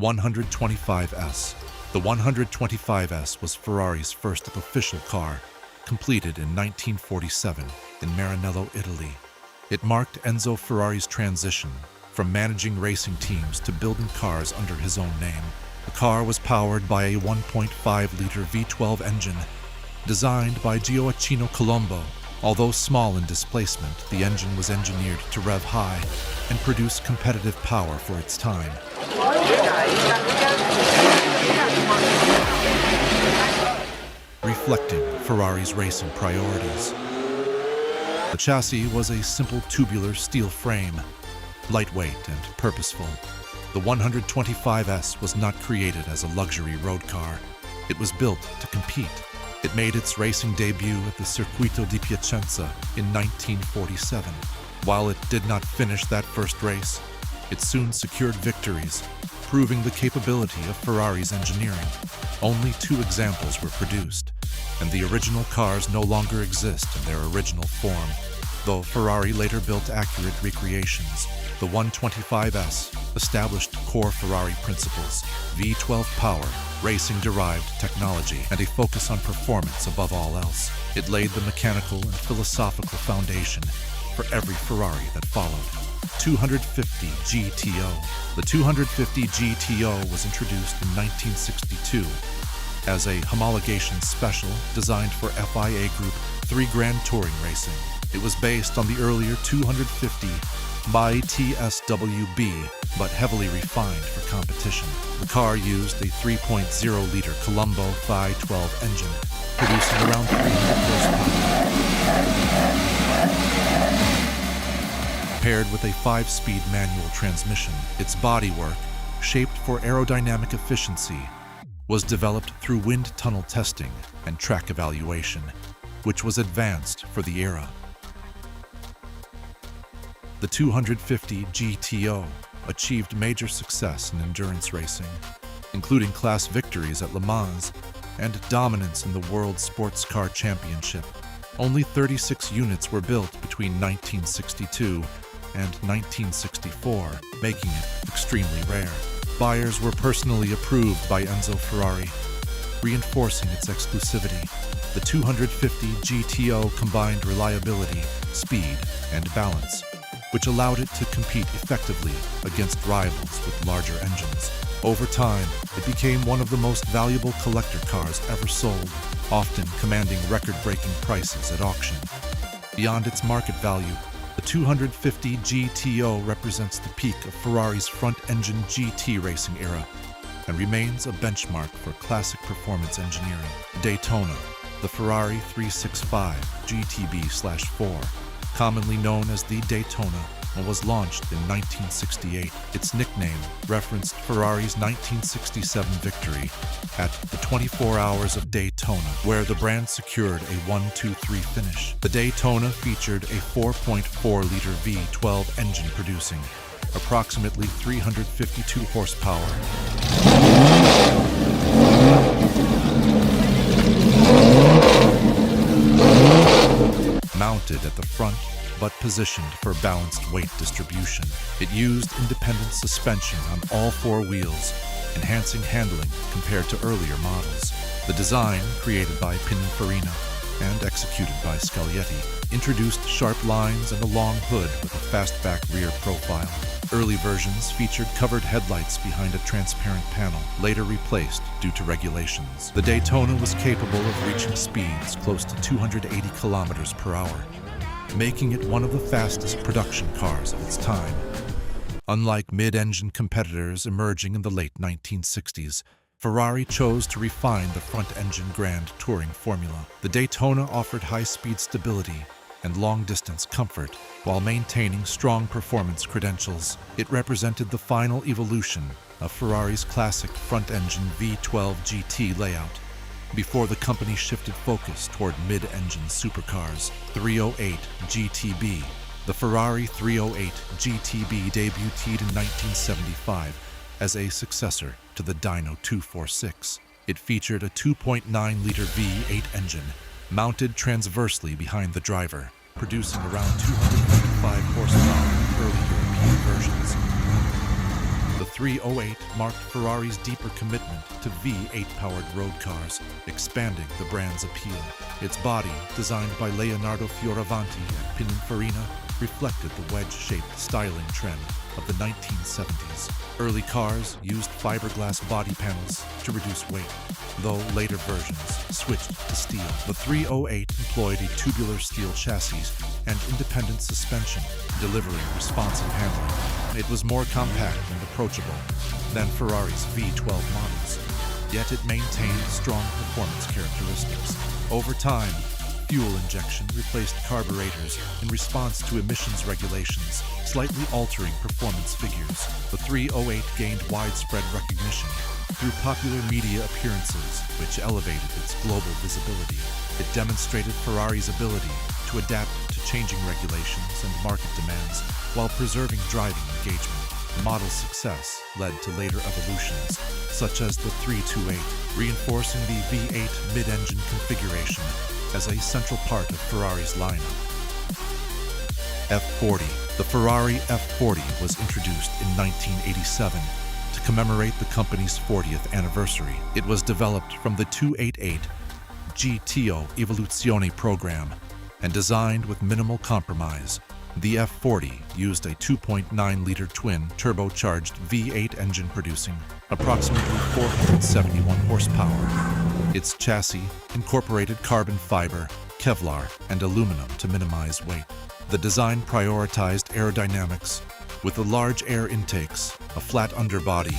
125S. The 125S was Ferrari's first official car, completed in 1947 in Maranello, Italy. It marked Enzo Ferrari's transition from managing racing teams to building cars under his own name. The car was powered by a 1.5-liter V12 engine, designed by Gioachino Colombo. Although small in displacement, the engine was engineered to rev high and produce competitive power for its time. Reflecting Ferrari's racing priorities. The chassis was a simple tubular steel frame, lightweight and purposeful. The 125S was not created as a luxury road car. It was built to compete. It made its racing debut at the Circuito di Piacenza in 1947. While it did not finish that first race, it soon secured victories, proving the capability of Ferrari's engineering. Only 2 examples were produced, and the original cars no longer exist in their original form. Though Ferrari later built accurate recreations, the 125S established core Ferrari principles: V12 power, racing-derived technology, and a focus on performance above all else. It laid the mechanical and philosophical foundation for every Ferrari that followed. 250 GTO. The 250 GTO was introduced in 1962 as a homologation special designed for FIA Group 3 Grand Touring racing. It was based on the earlier 250 by TSWB, but heavily refined for competition. The car used a 3.0-liter Colombo Phi-12 engine, producing around 300 horsepower. Paired with a 5-speed manual transmission, its bodywork, shaped for aerodynamic efficiency, was developed through wind tunnel testing and track evaluation, which was advanced for the era. The 250 GTO achieved major success in endurance racing, including class victories at Le Mans and dominance in the World Sports Car Championship. Only 36 units were built between 1962 and 1964, making it extremely rare. Buyers were personally approved by Enzo Ferrari, reinforcing its exclusivity. The 250 GTO combined reliability, speed, and balance, which allowed it to compete effectively against rivals with larger engines. Over time, it became one of the most valuable collector cars ever sold, often commanding record-breaking prices at auction. Beyond its market value, the 250 GTO represents the peak of Ferrari's front-engine GT racing era and remains a benchmark for classic performance engineering. Daytona, the Ferrari 365 GTB/4, commonly known as the Daytona, was launched in 1968. Its nickname referenced Ferrari's 1967 victory at the 24 Hours of Daytona, where the brand secured a 1-2-3 finish. The Daytona featured a 4.4-liter V12 engine producing approximately 352 horsepower. Mounted at the front, but positioned for balanced weight distribution. It used independent suspension on all 4 wheels, enhancing handling compared to earlier models. The design, created by Pininfarina and executed by Scaglietti, introduced sharp lines and a long hood with a fastback rear profile. Early versions featured covered headlights behind a transparent panel, later replaced due to regulations. The Daytona was capable of reaching speeds close to 280 kilometers per hour, making it one of the fastest production cars of its time. Unlike mid-engine competitors emerging in the late 1960s, Ferrari chose to refine the front-engine Grand Touring formula. The Daytona offered high-speed stability and long-distance comfort while maintaining strong performance credentials. It represented the final evolution of Ferrari's classic front-engine V12 GT layout, before the company shifted focus toward mid-engine supercars. 308 GTB. The Ferrari 308 GTB debuted in 1975 as a successor to the Dyno 246. It featured a 2.9-liter V8 engine mounted transversely behind the driver, producing around 255 horsepower in early European versions. The 308 marked Ferrari's deeper commitment to V8-powered road cars, expanding the brand's appeal. Its body, designed by Leonardo Fioravanti at Pininfarina, reflected the wedge-shaped styling trend of the 1970s. Early cars used fiberglass body panels to reduce weight, though later versions switched to steel. The 308 employed a tubular steel chassis and independent suspension, delivering responsive handling. It was more compact and approachable than Ferrari's V12 models, yet it maintained strong performance characteristics. Over time, fuel injection replaced carburetors in response to emissions regulations, slightly altering performance figures. The 308 gained widespread recognition through popular media appearances, which elevated its global visibility. It demonstrated Ferrari's ability to adapt to changing regulations and market demands while preserving driving engagement. The model's success led to later evolutions, such as the 328, reinforcing the V8 mid-engine configuration as a central part of Ferrari's lineup. F40. The Ferrari F40 was introduced in 1987 to commemorate the company's 40th anniversary. It was developed from the 288 GTO Evoluzione program and designed with minimal compromise. The F40 used a 2.9-liter twin turbocharged V8 engine producing approximately 471 horsepower. Its chassis incorporated carbon fiber, Kevlar, and aluminum to minimize weight. The design prioritized aerodynamics with the large air intakes, a flat underbody,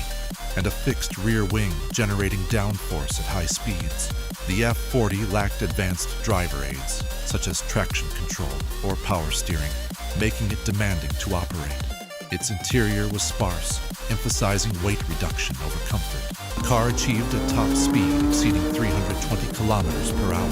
and a fixed rear wing generating downforce at high speeds. The F40 lacked advanced driver aids, such as traction control or power steering, making it demanding to operate. Its interior was sparse, emphasizing weight reduction over comfort. The car achieved a top speed exceeding 320 kilometers per hour,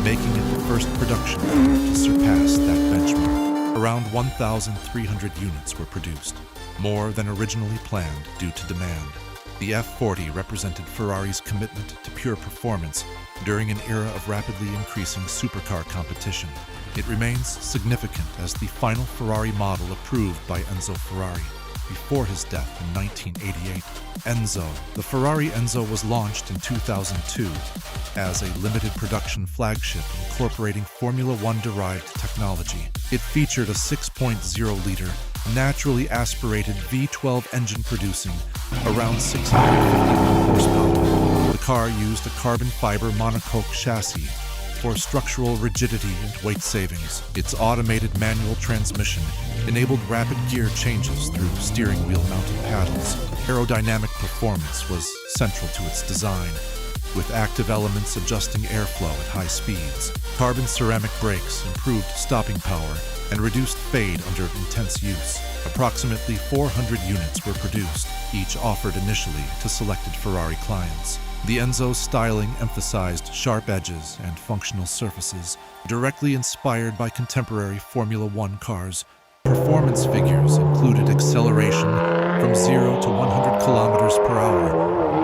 making it the first production car to surpass that benchmark. Around 1,300 units were produced, more than originally planned due to demand. The F40 represented Ferrari's commitment to pure performance during an era of rapidly increasing supercar competition. It remains significant as the final Ferrari model approved by Enzo Ferrari before his death in 1988. Enzo. The Ferrari Enzo was launched in 2002 as a limited production flagship incorporating Formula One-derived technology. It featured a 6.0-liter naturally aspirated V12 engine producing around 651 horsepower. The car used a carbon fiber monocoque chassis for structural rigidity and weight savings. Its automated manual transmission enabled rapid gear changes through steering wheel mounted paddles. Aerodynamic performance was central to its design, with active elements adjusting airflow at high speeds. Carbon ceramic brakes improved stopping power and reduced fade under intense use. Approximately 400 units were produced, each offered initially to selected Ferrari clients. The Enzo's styling emphasized sharp edges and functional surfaces, directly inspired by contemporary Formula One cars. Performance figures included acceleration from 0 to 100 kilometers per hour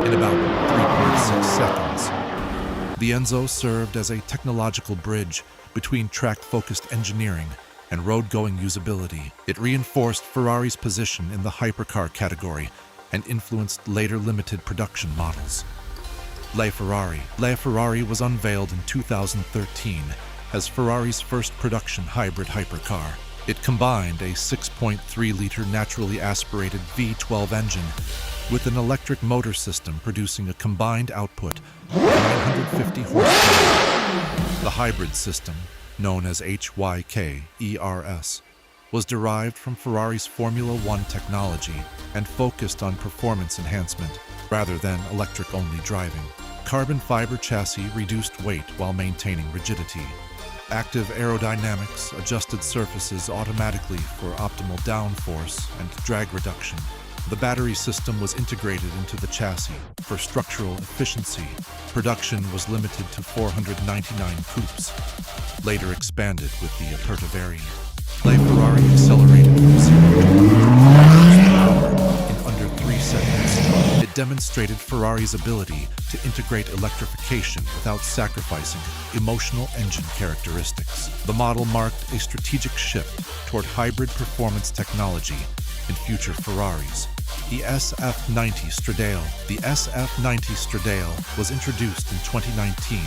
in about 3.6 seconds. The Enzo served as a technological bridge between track-focused engineering and road-going usability. It reinforced Ferrari's position in the hypercar category and influenced later limited production models. Le Ferrari was unveiled in 2013 as Ferrari's first production hybrid hypercar. It combined a 6.3-liter naturally aspirated V12 engine with an electric motor system producing a combined output of 950 horsepower. The hybrid system, known as HYK-ERS, was derived from Ferrari's Formula One technology and focused on performance enhancement rather than electric-only driving. Carbon fiber chassis reduced weight while maintaining rigidity. Active aerodynamics adjusted surfaces automatically for optimal downforce and drag reduction. The battery system was integrated into the chassis for structural efficiency. Production was limited to 499 coupes, later expanded with the Aperta variant. Le Ferrari accelerated from 0 to 100 kilometers per hour in under 3 seconds. It demonstrated Ferrari's ability to integrate electrification without sacrificing emotional engine characteristics. The model marked a strategic shift toward hybrid performance technology in future Ferraris, The SF90 Stradale. The SF90 Stradale was introduced in 2019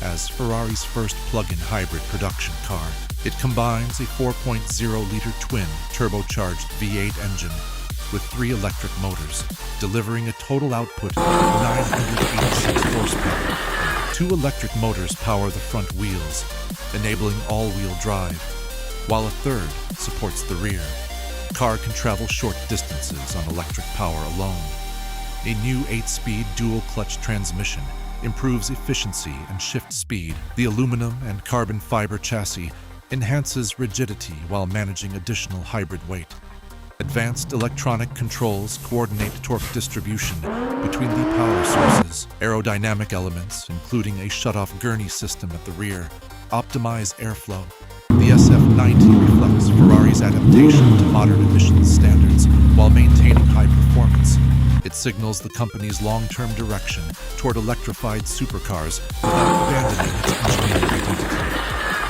as Ferrari's first plug-in hybrid production car. It combines a 4.0-liter twin turbocharged V8 engine with 3 electric motors, delivering a total output of 986 horsepower. 2 electric motors power the front wheels, enabling all-wheel drive, while a third supports the rear. The car can travel short distances on electric power alone. A new 8-speed dual-clutch transmission improves efficiency and shift speed. The aluminum and carbon fiber chassis enhances rigidity while managing additional hybrid weight. Advanced electronic controls coordinate torque distribution between the power sources. Aerodynamic elements, including a shut-off gurney system at the rear, optimize airflow. The SF90 reflects Ferrari's adaptation to modern emissions standards while maintaining high performance. It signals the company's long-term direction toward electrified supercars without abandoning its